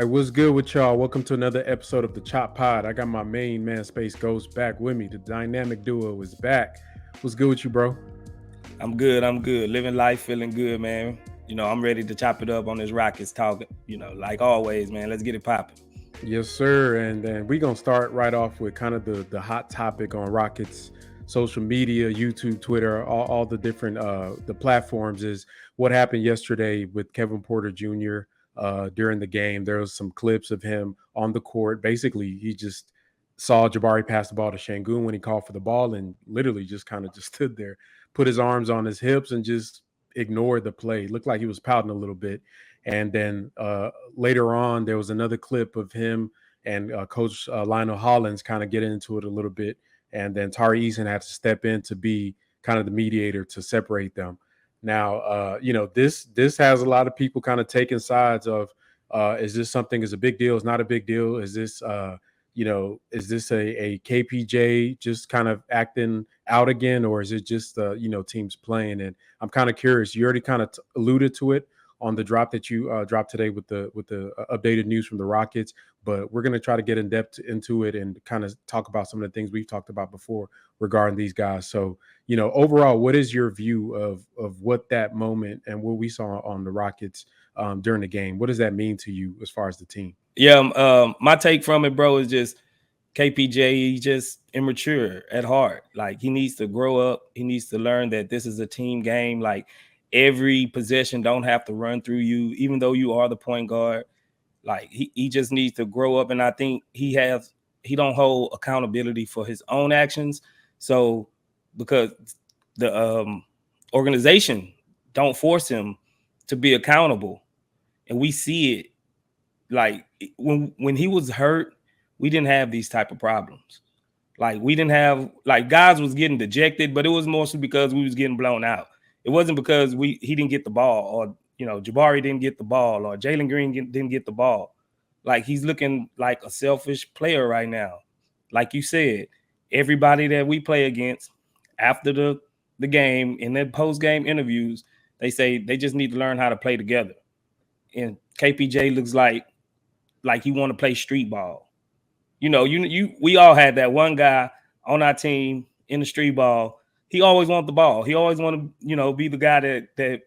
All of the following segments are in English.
what's good with y'all? Welcome to another episode of the Chop Pod. I got my main man, Space Ghost, back with me. The dynamic duo is back. What's good with you, bro? I'm good. Living life, feeling good, man. I'm ready to chop it up on this Rockets talk. Like always, man. Let's get it popping. Yes, sir. And then we're going to start right off with kind of the hot topic on Rockets social media, YouTube, Twitter, all the different the platforms is what happened yesterday with Kevin Porter Jr. During the game. There was some clips of him on the court. Basically, he just saw Jabari pass the ball to Sengun when he called for the ball and literally just kind of just stood there, put his arms on his hips and just ignored the play. Looked like he was pouting a little bit. And then later on, there was another clip of him and Coach Lionel Hollins kind of getting into it a little bit. And then Tari Eason had to step in to be kind of the mediator to separate them. Now, this has a lot of people kind of taking sides of, is this something is a big deal? It's not a big deal. Is this, is this a KPJ just kind of acting out again, or is it just, teams playing? And I'm kind of curious. You already kind of alluded to it on the drop that you dropped today with the updated news from the Rockets, but we're going to try to get in depth into it and kind of talk about some of the things we've talked about before regarding these guys. So, overall, what is your view of what that moment and what we saw on the Rockets during the game? What does that mean to you as far as the team? Yeah, my take from it, bro, is just KPJ, he's just immature at heart. Like, he needs to grow up. He needs to learn that this is a team game. Like, every possession don't have to run through you, even though you are the point guard. Like, he just needs to grow up, and I think he don't hold accountability for his own actions. So because the organization don't force him to be accountable, and we see it. Like, when he was hurt, we didn't have these type of problems. Like, we didn't have, like, guys was getting dejected, but it was mostly because we was getting blown out. It wasn't because he didn't get the ball, or Jabari didn't get the ball, or Jalen Green didn't get the ball. Like, he's looking like a selfish player right now. Like you said, everybody that we play against after the game, in their post-game interviews, they say they just need to learn how to play together. And KPJ looks like he want to play street ball. We all had that one guy on our team in the street ball. He always want the ball. He always want to, be the guy that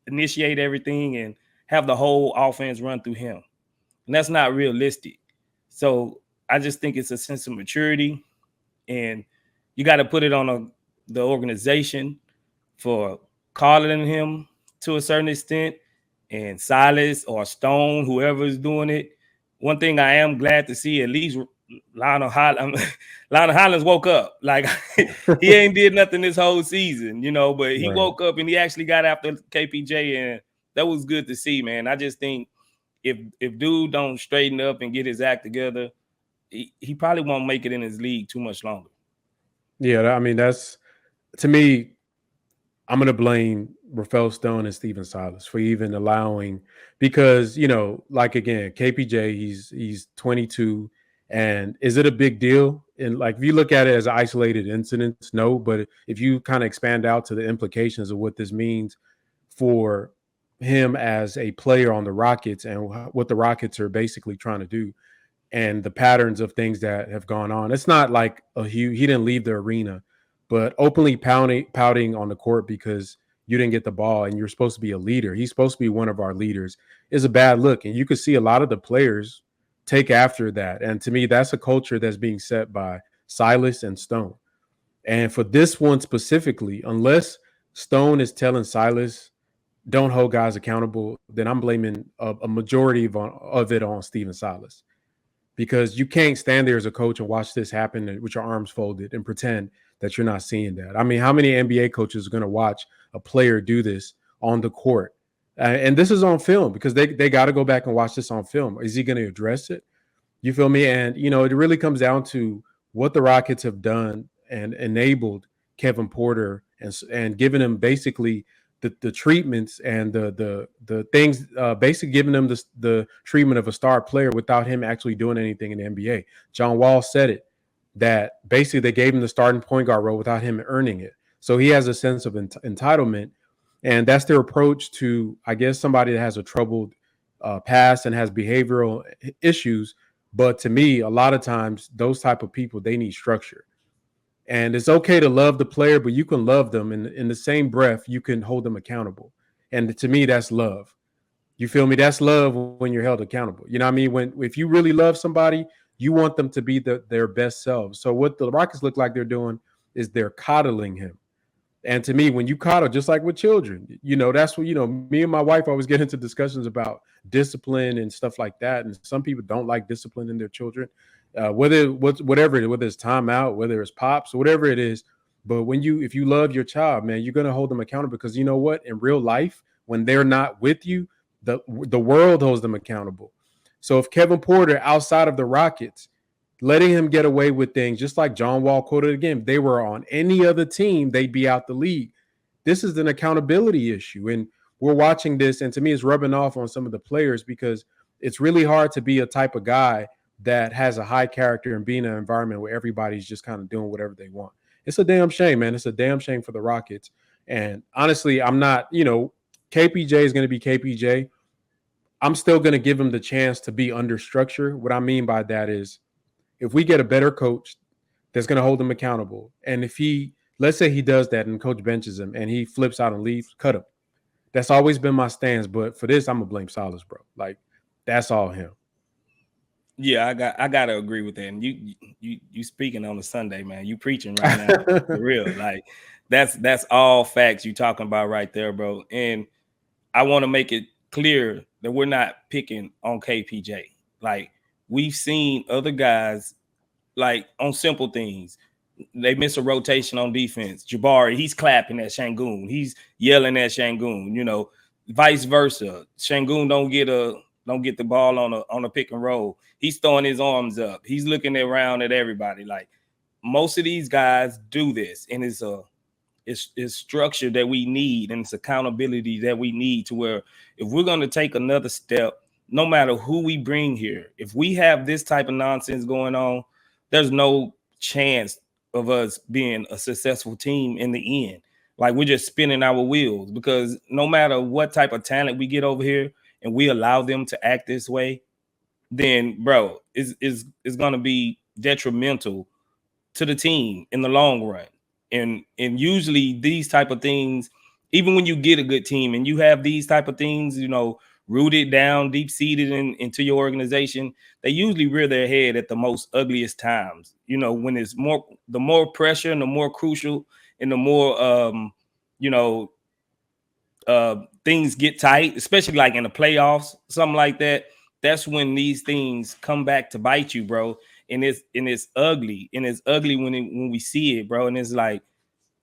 initiate everything and have the whole offense run through him. And that's not realistic. So I just think it's a sense of maturity, and you got to put it on the organization for calling him to a certain extent, and Silas or Stone, whoever is doing it. One thing I am glad to see, at least Lionel Hollins woke up. Like, he ain't did nothing this whole season, but he woke up and he actually got after KPJ, and that was good to see, man. I just think if dude don't straighten up and get his act together, he probably won't make it in his league too much longer. Yeah, I mean, that's, to me, I'm going to blame Rafael Stone and Stephen Silas for even allowing, because, like, again, KPJ, he's 22. And is it a big deal? And, like, if you look at it as an isolated incident, no. But if you kind of expand out to the implications of what this means for him as a player on the Rockets and what the Rockets are basically trying to do and the patterns of things that have gone on, it's not like he didn't leave the arena, but openly pouting on the court because you didn't get the ball and you're supposed to be a leader. He's supposed to be one of our leaders, is a bad look. And you could see a lot of the players take after that. And to me, that's a culture that's being set by Silas and Stone. And for this one specifically, unless Stone is telling Silas, don't hold guys accountable, then I'm blaming a majority of it on Stephen Silas. Because you can't stand there as a coach and watch this happen with your arms folded and pretend that you're not seeing that. I mean, how many NBA coaches are going to watch a player do this on the court? And this is on film, because they got to go back and watch this on film. Is he going to address it? You feel me? And, it really comes down to what the Rockets have done and enabled Kevin Porter and given him basically the treatments and the things, basically giving them the treatment of a star player without him actually doing anything in the NBA. John Wall said it, that basically they gave him the starting point guard role without him earning it. So he has a sense of entitlement, and that's their approach to, I guess, somebody that has a troubled past and has behavioral issues. But to me, a lot of times those type of people, they need structure. And it's okay to love the player, but you can love them in the same breath. You can hold them accountable. And to me, that's love. You feel me? That's love when you're held accountable. You know what I mean? When if you really love somebody, you want them to be their best selves. So what the Rockets look like they're doing is they're coddling him. And to me, when you coddle, just like with children, that's what, me and my wife always get into discussions about discipline and stuff like that. And some people don't like discipline in their children, whether it's timeout, whether it's pops, whatever it is. But if you love your child, man, you're going to hold them accountable because you know what? In real life, when they're not with you, the world holds them accountable. So if Kevin Porter outside of the Rockets, letting him get away with things, just like John Wall quoted again, if they were on any other team, they'd be out the league. This is an accountability issue. And we're watching this, and to me, it's rubbing off on some of the players because it's really hard to be a type of guy that has a high character and be in an environment where everybody's just kind of doing whatever they want. It's a damn shame, man. It's a damn shame for the Rockets. And honestly, I'm not, KPJ is going to be KPJ. I'm still going to give him the chance to be under structure. What I mean by that is if we get a better coach that's going to hold him accountable, and if let's say he does that and coach benches him and he flips out and leaves, cut him. That's always been my stance. But for this, I'm going to blame Silas, bro. Like, that's all him. Yeah, I gotta agree with that. And you speaking on a Sunday, man. You preaching right now. For real. Like that's all facts you talking about right there, bro. And I want to make it clear that we're not picking on KPJ. Like we've seen other guys like on simple things. They miss a rotation on defense. Jabari, he's clapping at Sengun. He's yelling at Sengun, vice versa. Sengun don't get the ball on a pick and roll. He's throwing his arms up. He's looking around at everybody. Like most of these guys do this, and it's structure that we need, and it's accountability that we need to where if we're going to take another step, no matter who we bring here, if we have this type of nonsense going on, there's no chance of us being a successful team in the end. Like we're just spinning our wheels because no matter what type of talent we get over here and we allow them to act this way, then bro, is going to be detrimental to the team in the long run. And usually these type of things, even when you get a good team and you have these type of things, rooted down, deep seated into your organization, they usually rear their head at the most ugliest times. When it's the more pressure and the more crucial and the more things get tight, especially like in the playoffs, something like that. That's when these things come back to bite you, bro. And it's ugly. And it's ugly when we see it, bro. And it's like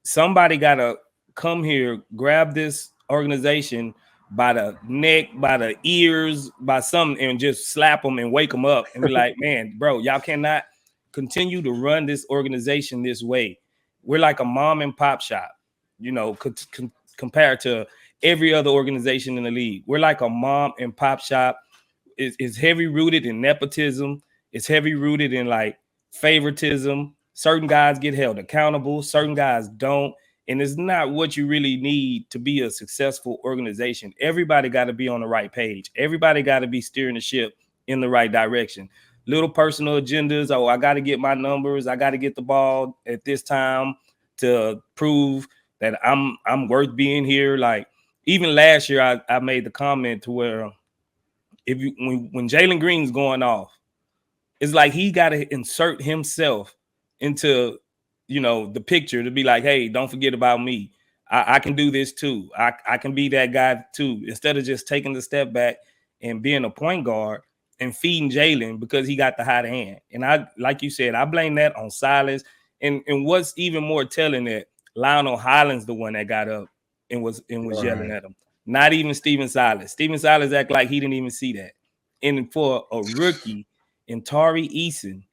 somebody gotta come here, grab this organization by the neck, by the ears, by something, and just slap them and wake them up and be like, man, bro, y'all cannot continue to run this organization this way. We're like a mom and pop shop, compared to every other organization in the league. We're like a mom and pop shop. It's heavy rooted in nepotism. It's heavy rooted in like favoritism. Certain guys get held accountable. Certain guys don't. And it's not what you really need to be a successful organization. Everybody got to be on the right page. Everybody got to be steering the ship in the right direction. Little personal agendas. Oh, I got to get my numbers. I got to get the ball at this time to prove that I'm worth being here. Like even last year, I made the comment to where when Jalen Green's going off, it's like he got to insert himself into the picture to be like, hey, don't forget about me. I can do this too. I can be that guy too. Instead of just taking the step back and being a point guard and feeding Jalen because he got the hot hand. And I, like you said, I blame that on Silas. And what's even more telling that Lionel Hollins the one that got up and was right. Yelling at him. Not even Steven Silas. Steven Silas act like he didn't even see that. And for a rookie and Tari Eason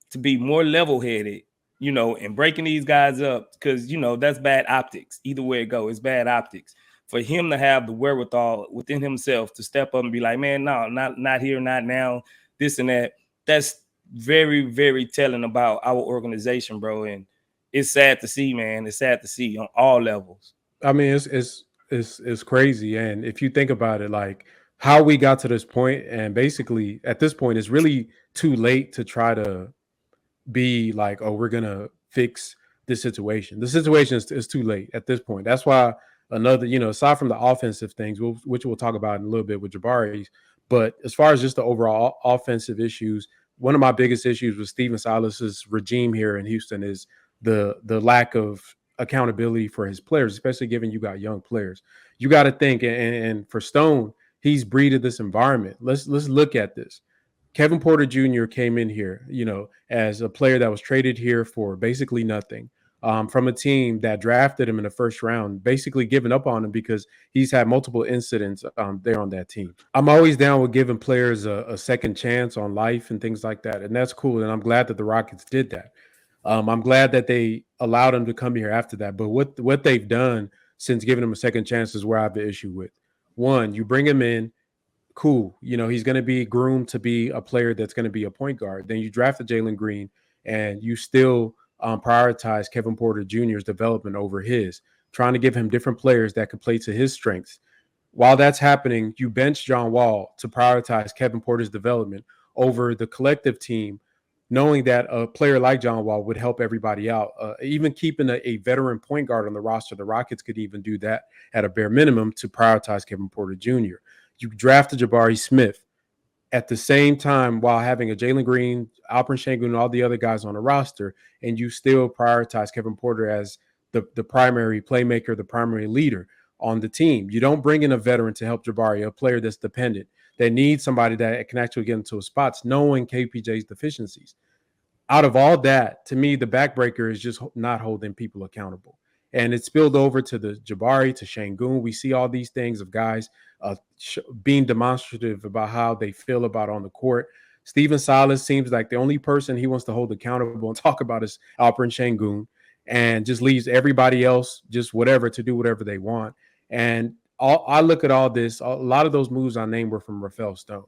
to be more level-headed, and breaking these guys up, because, that's bad optics. Either way it goes, it's bad optics. For him to have the wherewithal within himself to step up and be like, man, no, not here, not now, this and that, that's very, very telling about our organization, bro. And it's sad to see, man. It's sad to see on all levels. I mean, it's crazy. And if you think about it, like how we got to this point, and basically at this point, it's really too late to try to be like, oh, we're gonna fix this situation. The situation is too late at this point. That's why another, aside from the offensive things, which we'll talk about in a little bit with Jabari, but as far as just the overall offensive issues, one of my biggest issues with Steven Silas's regime here in Houston is the lack of accountability for his players, especially given you got young players. You got to think, and for Stone, he's breeded this environment. Let's look at this. Kevin Porter Jr. came in here, as a player that was traded here for basically nothing, from a team that drafted him in the first round, basically giving up on him because he's had multiple incidents there on that team. I'm always down with giving players a second chance on life and things like that, and that's cool. And I'm glad that the Rockets did that. I'm glad that they allowed him to come here after that. But what they've done since giving him a second chance is where I have the issue with. One, you bring him in, cool. He's going to be groomed to be a player that's going to be a point guard. Then you drafted Jalen Green, and you still prioritize Kevin Porter Jr.'s development over his, trying to give him different players that could play to his strengths. While that's happening, you bench John Wall to prioritize Kevin Porter's development over the collective team, knowing that a player like John Wall would help everybody out. Even keeping a veteran point guard on the roster, the Rockets could even do that at a bare minimum to prioritize Kevin Porter Jr. You drafted Jabari Smith at the same time while having a Jalen Green, Alperen Sengun, and all the other guys on the roster, and you still prioritize Kevin Porter as the primary playmaker, the primary leader on the team. You don't bring in a veteran to help Jabari, a player that's dependent. They need somebody that can actually get into spots, knowing KPJ's deficiencies. Out of all that, to me, the backbreaker is just not holding people accountable. And it spilled over to the Jabari, to Sengun. We see all these things of guys being demonstrative about how they feel about on the court. Steven Silas seems like the only person he wants to hold accountable and talk about is Alperen Sengun, and just leaves everybody else just whatever to do whatever they want. And I look at all this, a lot of those moves I named were from Rafael Stone.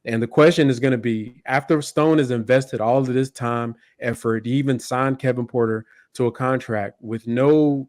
And the question is going to be, after Stone has invested all of this time, effort, he even signed Kevin Porter to a contract with no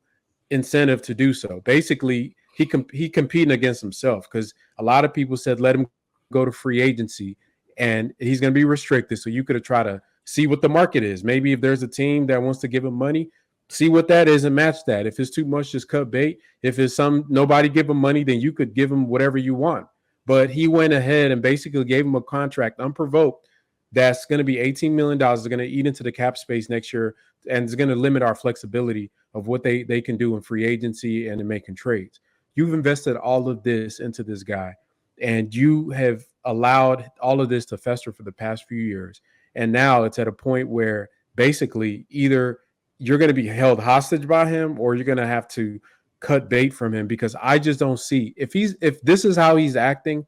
incentive to do so. Basically, he competing against himself, because a lot of people said let him go to free agency and he's going to be restricted. So you could have tried to see what the market is. Maybe if there's a team that wants to give him money, see what that is and match that. If it's too much, just cut bait. If it's nobody give him money, then you could give him whatever you want. But he went ahead and basically gave him a contract unprovoked that's going to be $18 million. They're going to eat into the cap space next year, and it's going to limit our flexibility of what they can do in free agency and in making trades. You've invested all of this into this guy, and you have allowed all of this to fester for the past few years. And now it's at a point where basically either you're going to be held hostage by him or you're going to have to cut bait from him, because I just don't see if this is how he's acting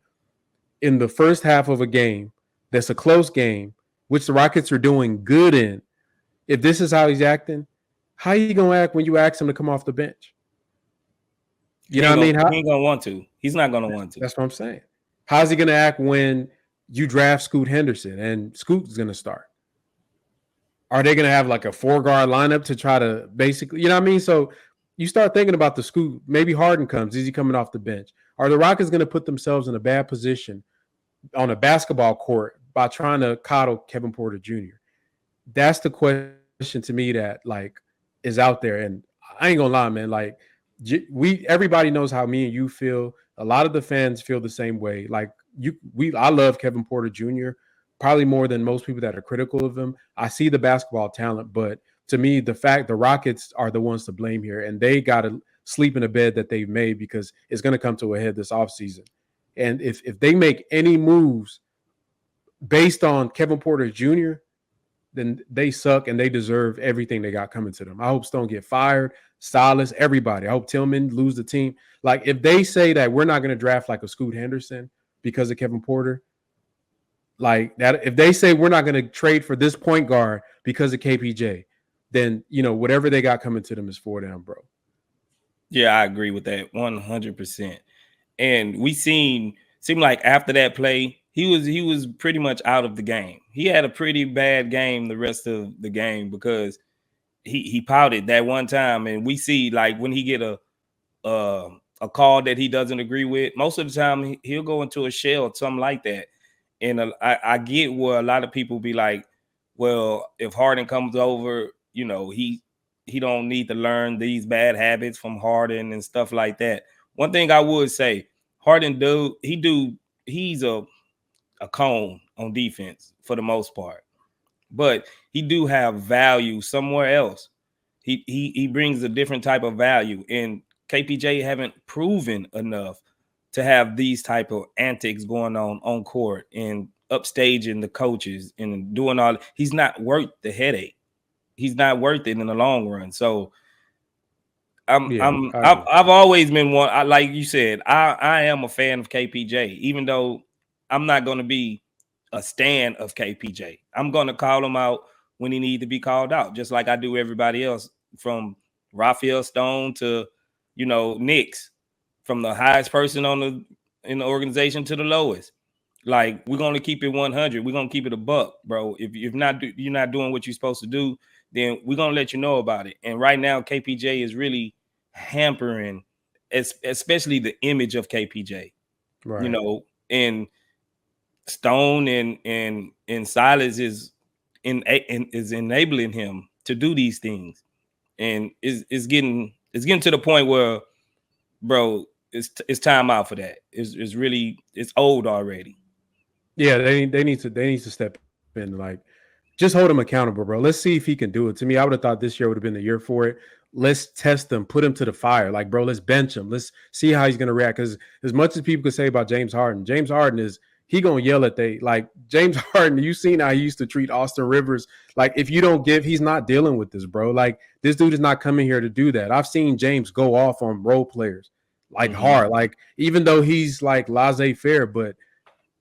in the first half of a game that's a close game, which the Rockets are doing good in. If this is how he's acting, how are you gonna act when you ask him to come off the bench? You know what I mean? He ain't gonna want to. He's not gonna want to. That's what I'm saying. How's he gonna act when you draft Scoot Henderson and Scoot's gonna start? Are they gonna have like a 4-guard lineup to try to basically, you know what I mean? So you start thinking about the Scoot. Maybe Harden comes. Is he coming off the bench? Are the Rockets going to put themselves in a bad position on a basketball court by trying to coddle Kevin Porter Jr.? That's the question to me that like is out there. And I ain't gonna lie, man. Like everybody knows how me and you feel. A lot of the fans feel the same way. Like I love Kevin Porter Jr. probably more than most people that are critical of him. I see the basketball talent, but to me, the Rockets are the ones to blame here, and they got to sleep in a bed that they've made, because it's going to come to a head this offseason. And if they make any moves based on Kevin Porter Jr., then they suck and they deserve everything they got coming to them. I hope Stone get fired, Silas, everybody. I hope Tillman lose the team. Like if they say that we're not going to draft like a Scoot Henderson because of Kevin Porter, like that, if they say we're not going to trade for this point guard because of KPJ, then, whatever they got coming to them is for them, bro. Yeah, I agree with that 100%. And we seemed like after that play, he was pretty much out of the game. He had a pretty bad game the rest of the game, because he pouted that one time. And we see like when he get a a call that he doesn't agree with, most of the time he'll go into a shell or something like that. And I get where a lot of people be like, well, if Harden comes over, he don't need to learn these bad habits from Harden and stuff like that. One thing I would say, Harden he's a cone on defense for the most part, but he do have value somewhere else. He brings a different type of value, and KPJ haven't proven enough to have these type of antics going on court and upstaging the coaches and doing all. He's not worth the headache. He's not worth it in the long run. So I've always been one. Like you said, I am a fan of KPJ, even though I'm not going to be a stan of KPJ. I'm going to call him out when he needs to be called out, just like I do everybody else, from Raphael Stone to Knicks, from the highest person in the organization to the lowest. Like, we're going to keep it 100. We're going to keep it a buck, bro. If you're not doing what you're supposed to do, then we're going to let you know about it. And right now, KPJ is really hampering, especially the image of KPJ. Right. And Stone and Silas is enabling him to do these things. And it's getting to the point where, bro, it's time out for that. It's old already. Yeah, they need to step in, like, just hold him accountable, bro. Let's see if he can do it. To me, I would have thought this year would have been the year for it. Let's test him, put him to the fire. Like, bro, let's bench him. Let's see how he's going to react. Because as much as people could say about James Harden is he going to yell at like James Harden. You seen how he used to treat Austin Rivers. Like, if you don't give, he's not dealing with this, bro. Like, this dude is not coming here to do that. I've seen James go off on role players like hard. Like, even though he's like laissez-faire, but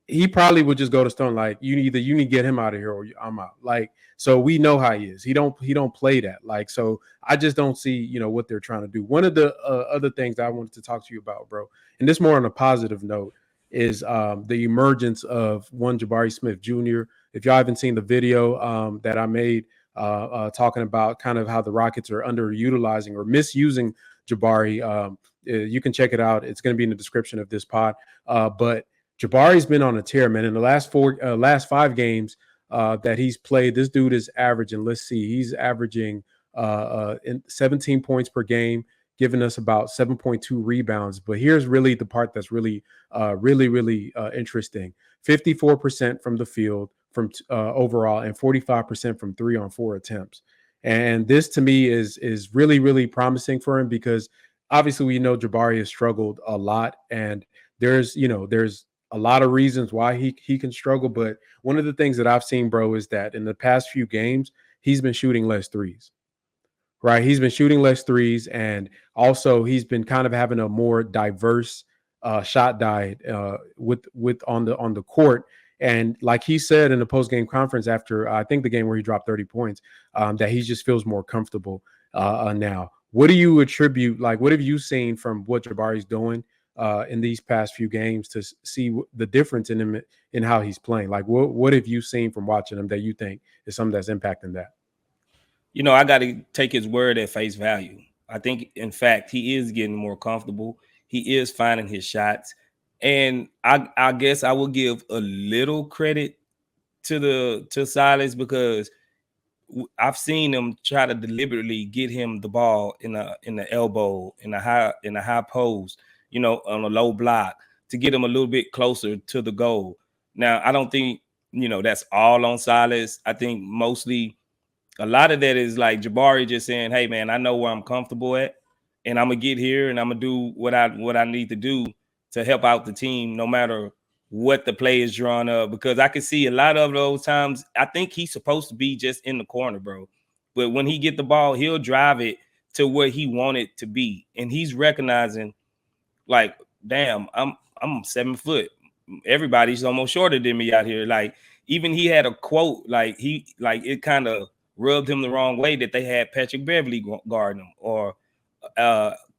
he probably would just go to Stone like, you need to get him out of here or I'm out. Like, so we know how he is. He don't play that. Like, so I just don't see what they're trying to do. One of the other things that I wanted to talk to you about, bro, and this more on a positive note, is the emergence of one Jabari Smith Jr. If y'all haven't seen the video that I made talking about kind of how the Rockets are underutilizing or misusing Jabari, you can check it out. It's going to be in the description of this pod. But Jabari's been on a tear, man. In the last 5 games that he's played, this dude is averaging. Let's see, he's averaging 17 points per game, giving us about 7.2 rebounds. But here's really the part that's really interesting: 54% from the field from overall, and 45% from 3-on-4 attempts. And this to me is really promising for him, because obviously we know Jabari has struggled a lot, and there's a lot of reasons why he can struggle. But one of the things that I've seen, bro, is that in the past few games, he's been shooting less threes, right? He's been shooting less threes. And also he's been kind of having a more diverse shot diet with on the court. And like he said in the post-game conference after, I think, the game where he dropped 30 points, that he just feels more comfortable now. What do you attribute, like, what have you seen from what Jabari's doing in these past few games to see the difference in him in how he's playing? Like, what have you seen from watching him that you think is something that's impacting that? I got to take his word at face value. I think, in fact, he is getting more comfortable. He is finding his shots. And I guess I will give a little credit to Silas, because I've seen him try to deliberately get him the ball in the elbow, in a high post, on a low block, to get him a little bit closer to the goal. Now, I don't think that's all on Silas. I think mostly a lot of that is like Jabari just saying, "Hey, man, I know where I'm comfortable at, and I'm gonna get here and I'm gonna do what I need to do to help out the team, no matter what the play is drawn up." Because I can see a lot of those times, I think he's supposed to be just in the corner, bro. But when he get the ball, he'll drive it to where he wanted to be, and he's recognizing, like, damn, I'm 7 foot. Everybody's almost shorter than me out here. Like, even he had a quote, like it kind of rubbed him the wrong way that they had Patrick Beverly guarding him, or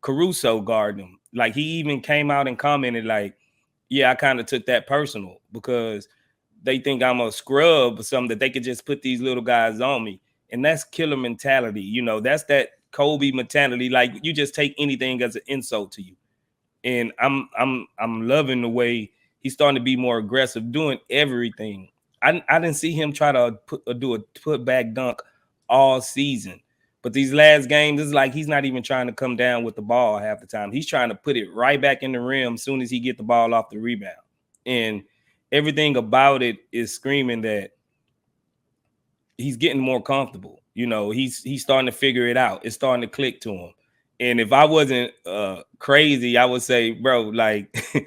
Caruso guarding him. Like, he even came out and commented like, yeah, I kind of took that personal, because they think I'm a scrub or something, that they could just put these little guys on me. And that's killer mentality. That's that Kobe mentality. Like, you just take anything as an insult to you. And I'm loving the way he's starting to be more aggressive, doing everything. I didn't see him try to do a put back dunk all season. But these last games, it's like he's not even trying to come down with the ball half the time. He's trying to put it right back in the rim as soon as he get the ball off the rebound. And everything about it is screaming that he's getting more comfortable. You know, he's starting to figure it out. It's starting to click to him. And if I wasn't crazy, I would say, bro, like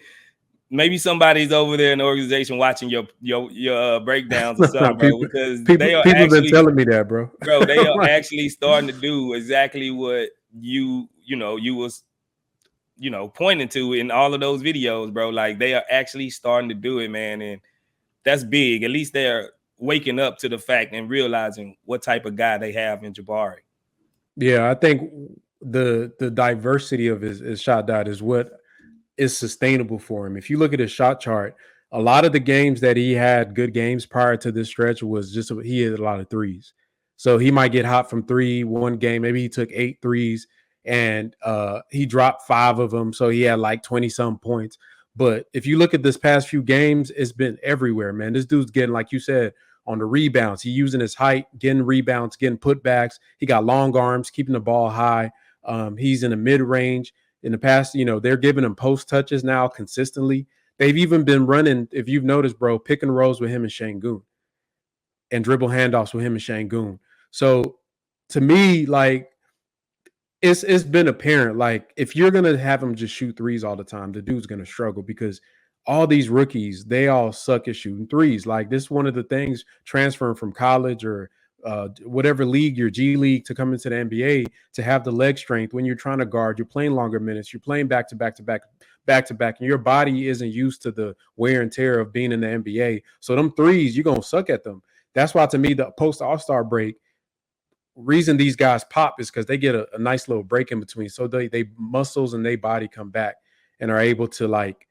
maybe somebody's over there in the organization watching your breakdowns or something, bro, because they are people actually been telling me that, bro. Bro, they are actually starting to do exactly what you was pointing to in all of those videos, bro. Like they are actually starting to do it, man, and that's big. At least they're waking up to the fact and realizing what type of guy they have in Jabari. Yeah, I think the diversity of his shot dot is what is sustainable for him. If you look at his shot chart, a lot of the games that he had good games prior to this stretch was just he hit a lot of threes. So he might get hot from three one game. Maybe he took 8 threes and he dropped 5 of them. So he had like 20 some points. But if you look at this past few games, it's been everywhere, man. This dude's getting, like you said, on the rebounds. He using his height, getting rebounds, getting putbacks. He got long arms, keeping the ball high. He's in the mid range. In the past, they're giving him post touches now consistently. They've even been running, if you've noticed, bro, pick and rolls with him and Sengun and dribble handoffs with him and Sengun. So to me, like, it's been apparent, like, if you're going to have him just shoot threes all the time, the dude's going to struggle because all these rookies, they all suck at shooting threes. Like, this is one of the things transferring from college or whatever league, your G League, to come into the NBA, to have the leg strength when you're trying to guard, you're playing longer minutes, you're playing back to back to back, and your body isn't used to the wear and tear of being in the NBA. So them threes, you're going to suck at them. That's why, to me, the post All-Star break, reason these guys pop is because they get a nice little break in between. So they muscles and they body come back and are able to, like,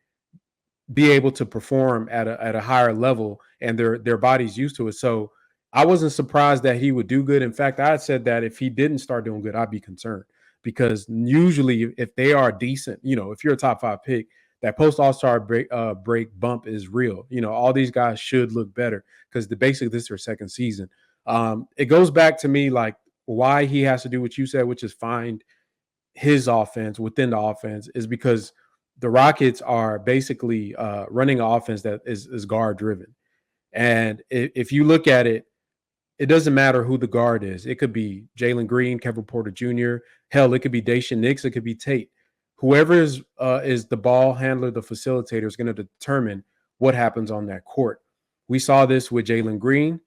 be able to perform at a higher level, and their body's used to it. So I wasn't surprised that he would do good. In fact, I had said that if he didn't start doing good, I'd be concerned, because usually if they are decent, if you're a top 5 pick, that post All-Star break bump is real. All these guys should look better because basically this is their second season. It goes back to me, like, why he has to do what you said, which is find his offense within the offense, is because the Rockets are basically running an offense that is guard driven. And if you look at it, it doesn't matter who the guard is. It could be Jalen Green, Kevin Porter Jr. Hell, it could be Dacian Nix. It could be Tate. Whoever is the ball handler, the facilitator, is going to determine what happens on that court. We saw this with Jalen Green,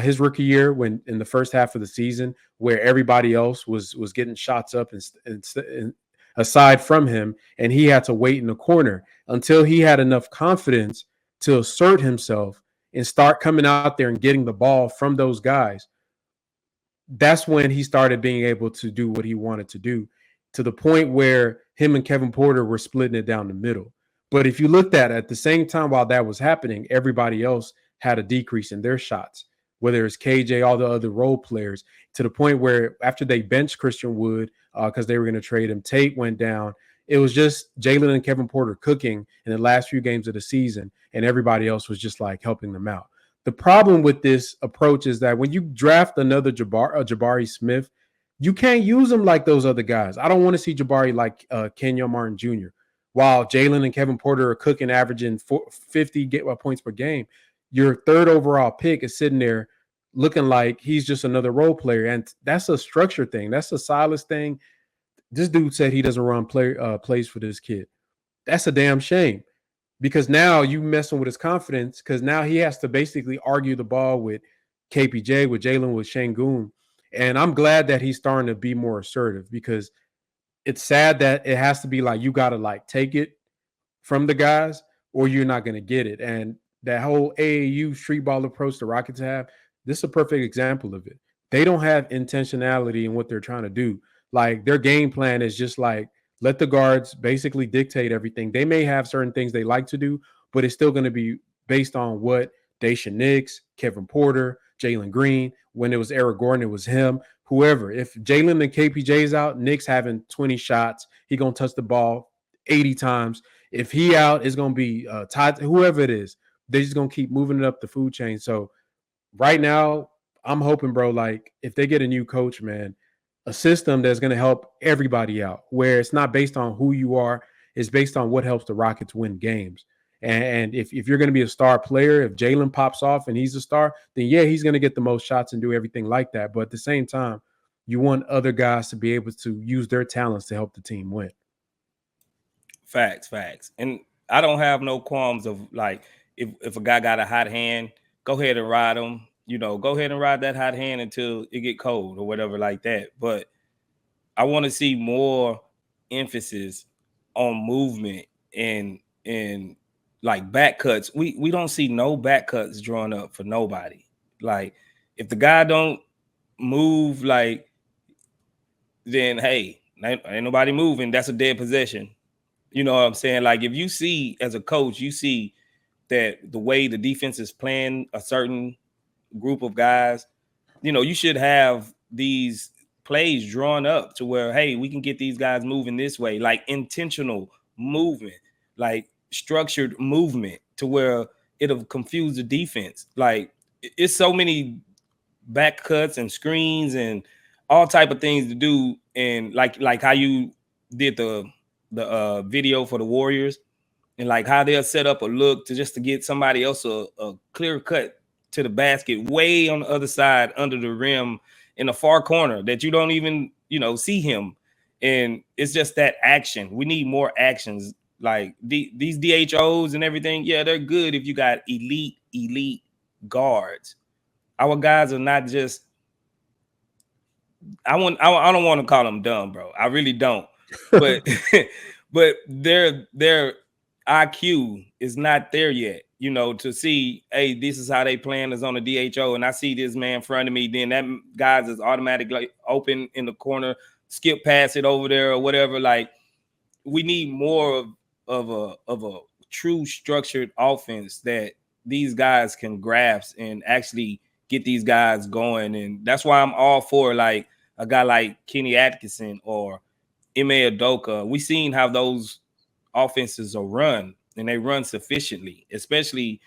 his rookie year, when in the first half of the season, where everybody else was getting shots up and aside from him, and he had to wait in the corner until he had enough confidence to assert himself and start coming out there and getting the ball from those guys. That's when he started being able to do what he wanted to do, to the point where him and Kevin Porter were splitting it down the middle. But if you looked at the same time while that was happening, everybody else had a decrease in their shots, whether it's KJ, all the other role players, to the point where after they benched Christian Wood because they were going to trade him, Tate went down. It was just Jalen and Kevin Porter cooking in the last few games of the season, and everybody else was just like helping them out. The problem with this approach is that when you draft another Jabari Smith, you can't use him like those other guys. I don't want to see Jabari like Kenyon Martin Jr., while Jalen and Kevin Porter are cooking, averaging 50 points per game. Your third overall pick is sitting there looking like he's just another role player. And that's a structure thing. That's a Silas thing. This dude said he doesn't run plays for this kid. That's a damn shame, because now you messing with his confidence, because now he has to basically argue the ball with KPJ, with Jalen, with Sengun. And I'm glad that he's starting to be more assertive, because it's sad that it has to be like you got to like take it from the guys or you're not going to get it. And that whole AAU street ball approach the Rockets have, this is a perfect example of it. They don't have intentionality in what they're trying to do. Like, their game plan is just like, let the guards basically dictate everything. They may have certain things they like to do, but it's still going to be based on what Dacian Nix, Kevin Porter, Jalen Green. When it was Eric Gordon, it was him. Whoever. If Jalen and KPJ's out, Nix having 20 shots, he going to touch the ball 80 times. If he out, it's going to be Todd, whoever it is. They're just going to keep moving it up the food chain. So right now, I'm hoping, bro, like if they get a new coach, man, a system that's going to help everybody out, where it's not based on who you are, it's based on what helps the Rockets win games. And if you're going to be a star player, if Jalen pops off and he's a star, then yeah, he's going to get the most shots and do everything like that. But at the same time, you want other guys to be able to use their talents to help the team win. Facts. And I don't have no qualms of like if a guy got a hot hand, go ahead and ride him. Go ahead and ride that hot hand until it get cold or whatever like that. But I want to see more emphasis on movement and like back cuts. We don't see no back cuts drawn up for nobody. Like if the guy don't move, like then hey, ain't nobody moving. That's a dead possession. You know what I'm saying? Like if you see as a coach, you see that the way the defense is playing a certain group of guys, you should have these plays drawn up to where, hey, we can get these guys moving this way, like intentional movement, like structured movement to where it'll confuse the defense. Like it's so many back cuts and screens and all type of things to do. And like how you did the video for the Warriors and like how they'll set up a look to get somebody else a clear cut to the basket way on the other side under the rim in a far corner that you don't even, see him. And it's just that action. We need more actions. Like these DHOs and everything. Yeah, they're good if you got elite guards. Our guys are not just, I don't want to call them dumb, bro. I really don't. But but their IQ is not there yet, to see, hey, this is how they playing is on the DHO, and I see this man in front of me, then that guy's is automatically open in the corner, skip pass it over there or whatever. Like we need more of a true structured offense that these guys can grasp and actually get these guys going. And that's why I'm all for like a guy like Kenny Atkinson or Ime Udoka. We seen how those offenses are run, and they run sufficiently, especially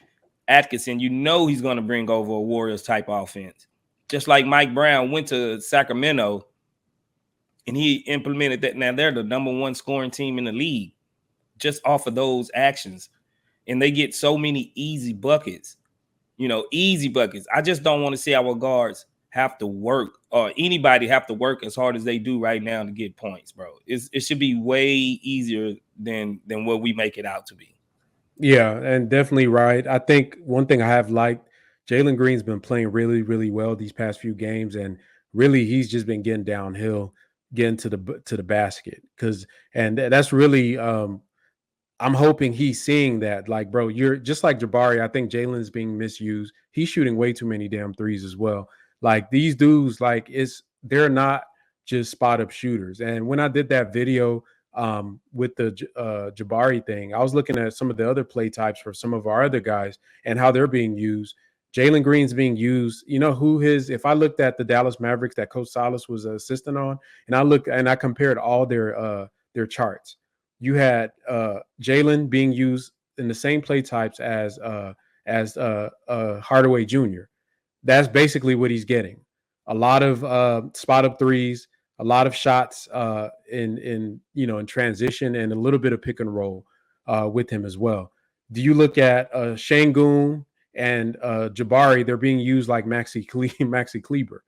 Atkinson. He's going to bring over a Warriors type offense. Just like Mike Brown went to Sacramento and he implemented that. Now they're the number one scoring team in the league just off of those actions. And they get so many easy buckets, easy buckets. I just don't want to see our guards have to work or anybody have to work as hard as they do right now to get points, bro. It should be way easier than what we make it out to be. Yeah, and definitely right. I think one thing I have liked, Jalen Green's been playing really, really well these past few games, and really he's just been getting downhill, getting to the basket. And that's really I'm hoping he's seeing that. Like, bro, you're just like Jabari. I think Jalen's being misused. He's shooting way too many damn threes as well. Like these dudes, like they're not just spot up shooters. And when I did that video with the Jabari thing, I was looking at some of the other play types for some of our other guys and how they're being used. Jalen Green's being used. If I looked at the Dallas Mavericks that Coach Salas was an assistant on, and I compared all their charts, you had Jalen being used in the same play types as Hardaway Jr. That's basically what he's getting. A lot of spot up threes, a lot of shots in transition, and a little bit of pick and roll with him as well. Do you look at Sengun and Jabari? They're being used like Maxi Kleber,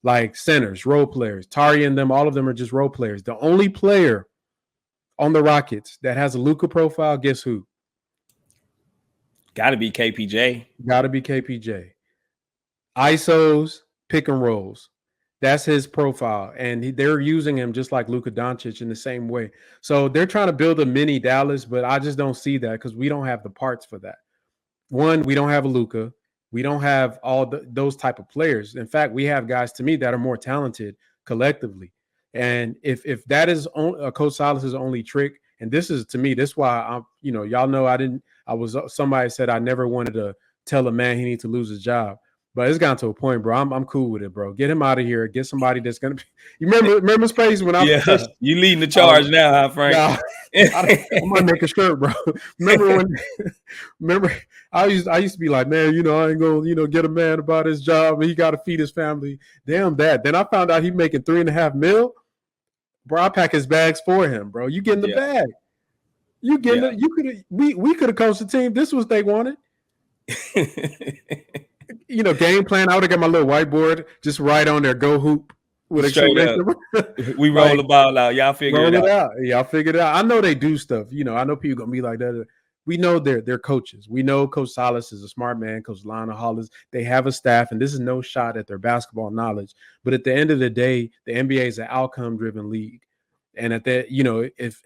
like centers, role players. Tari and them, all of them are just role players. The only player on the Rockets that has a Luka profile, guess who? Got to be KPJ. Got to be KPJ. ISOs, pick and rolls. That's his profile. And they're using him just like Luka Doncic in the same way. So they're trying to build a mini Dallas, but I just don't see that because we don't have the parts for that. One, we don't have a Luka. We don't have all those type of players. In fact, we have guys, to me, that are more talented collectively. And if that is Coach Salas's only trick, and this is, to me, this is why I'm, y'all know somebody said I never wanted to tell a man he needs to lose his job. But it's gotten to a point, bro. I'm cool with it, bro. Get him out of here. Get somebody that's gonna be. You remember Space when I Yeah, first? you leading the charge now, huh, Frank? Nah, I'm gonna make a shirt, bro. Remember when? Remember, I used to be like, man, I ain't gonna, get a man about his job, and he got to feed his family. Damn that. Then I found out he making $3.5 million. Bro, I pack his bags for him, bro. You get in the bag. You getting it? You could we could have coached the team. This was they wanted. Game plan. I would have got my little whiteboard, just write on there, go hoop with exclamation. We roll the ball out. Y'all figure it out. Y'all figure it out. I know they do stuff. I know people gonna be like that. We know they're coaches. We know Coach Salas is a smart man. Coach Lionel Hollins. They have a staff, and this is no shot at their basketball knowledge. But at the end of the day, the NBA is an outcome-driven league. And at that,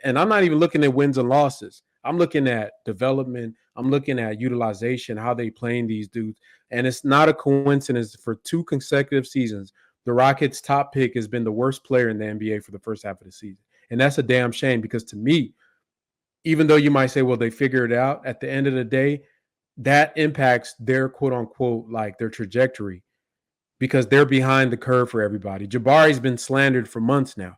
and I'm not even looking at wins and losses. I'm looking at development. I'm looking at utilization, how they playing these dudes. And it's not a coincidence for 2 consecutive seasons. The Rockets' top pick has been the worst player in the NBA for the first half of the season. And that's a damn shame because to me, even though you might say, well, they figured it out, at the end of the day, that impacts their quote unquote, like their trajectory because they're behind the curve for everybody. Jabari's been slandered for months now.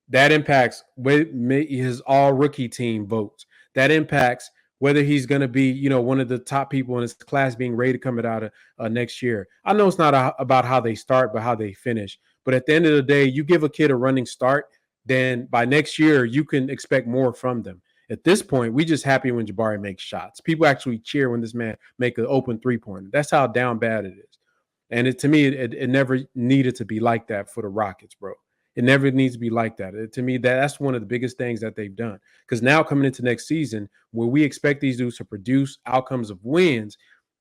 That impacts his all rookie team votes. That impacts whether he's going to be, one of the top people in his class being rated coming out of next year. I know it's not about how they start, but how they finish. But at the end of the day, you give a kid a running start, then by next year, you can expect more from them. At this point, we just happy when Jabari makes shots. People actually cheer when this man make an open three-pointer. That's how down bad it is. And to me, it never needed to be like that for the Rockets, bro. It never needs to be like that. To me, that's one of the biggest things that they've done. Because now coming into next season, where we expect these dudes to produce outcomes of wins,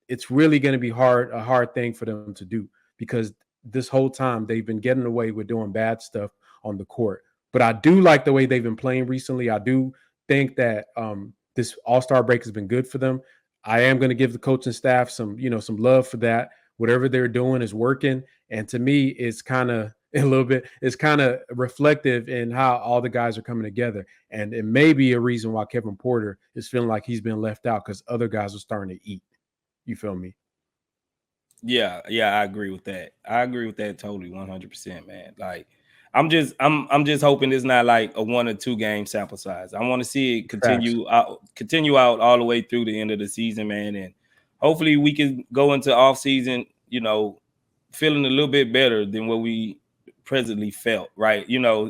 it's really going to be a hard thing for them to do. Because this whole time, they've been getting away with doing bad stuff on the court. But I do like the way they've been playing recently. I do think that this All-Star break has been good for them. I am going to give the coaching staff some love for that. Whatever they're doing is working. And to me, it's kind of reflective in how all the guys are coming together. And it may be a reason why Kevin Porter is feeling like he's been left out because other guys are starting to eat. You feel me? Yeah, I agree with that. I agree with that totally, 100%, man. Like, I'm just hoping it's not like a 1 or 2 game sample size. I want to see it continue out all the way through the end of the season, man. And hopefully we can go into off season, feeling a little bit better than what we presently felt, right?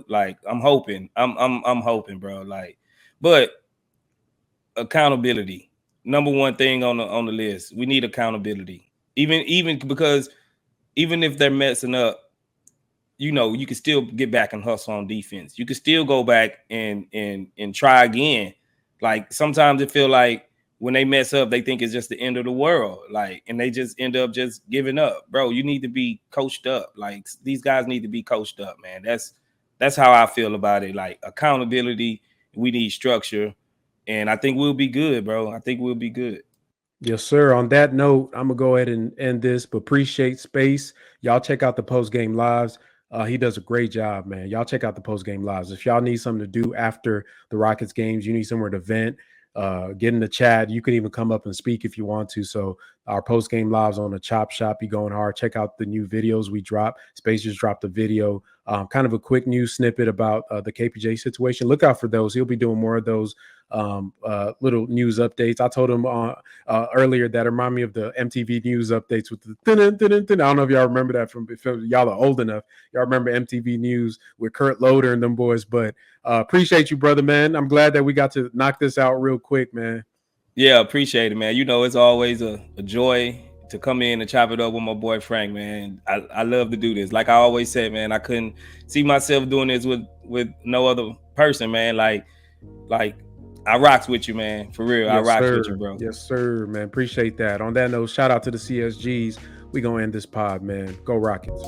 Like I'm hoping, bro. Like, but accountability, number one thing on the list. We need accountability, even because even if they're messing up, you can still get back and hustle on defense. You can still go back and try again. Like sometimes it feel like when they mess up, they think it's just the end of the world. Like, and they just end up just giving up. Bro, you need to be coached up. Like these guys need to be coached up, man. That's how I feel about it. Like accountability, we need structure. And I think we'll be good, bro. I think we'll be good. Yes, sir. On that note, I'm gonna go ahead and end this, but appreciate Space. Y'all check out the post-game lives. He does a great job, man. Y'all check out the post-game lives. If y'all need something to do after the Rockets games, you need somewhere to vent, get in the chat. You can even come up and speak if you want to. So our post-game lives on the Chop Shop be going hard. Check out the new videos we drop. Space just dropped a video, kind of a quick news snippet about the KPJ situation. Look out for those. He'll be doing more of those little news updates. I told him earlier that remind me of the MTV news updates with the I don't know if y'all remember that from if y'all are old enough. Y'all remember MTV News with Kurt Loder and them boys. But appreciate you, brother, man. I'm glad that we got to knock this out real quick, man. Yeah, appreciate it, man. It's always a joy to come in and chop it up with my boy Frank, man. I love to do this. Like I always said, man, I couldn't see myself doing this with no other person, man. Like I rocks with you, man. For real, yes, I rocks with you, bro. Yes, sir, man. Appreciate that. On that note, shout out to the CSGs. We gonna end this pod, man. Go Rockets.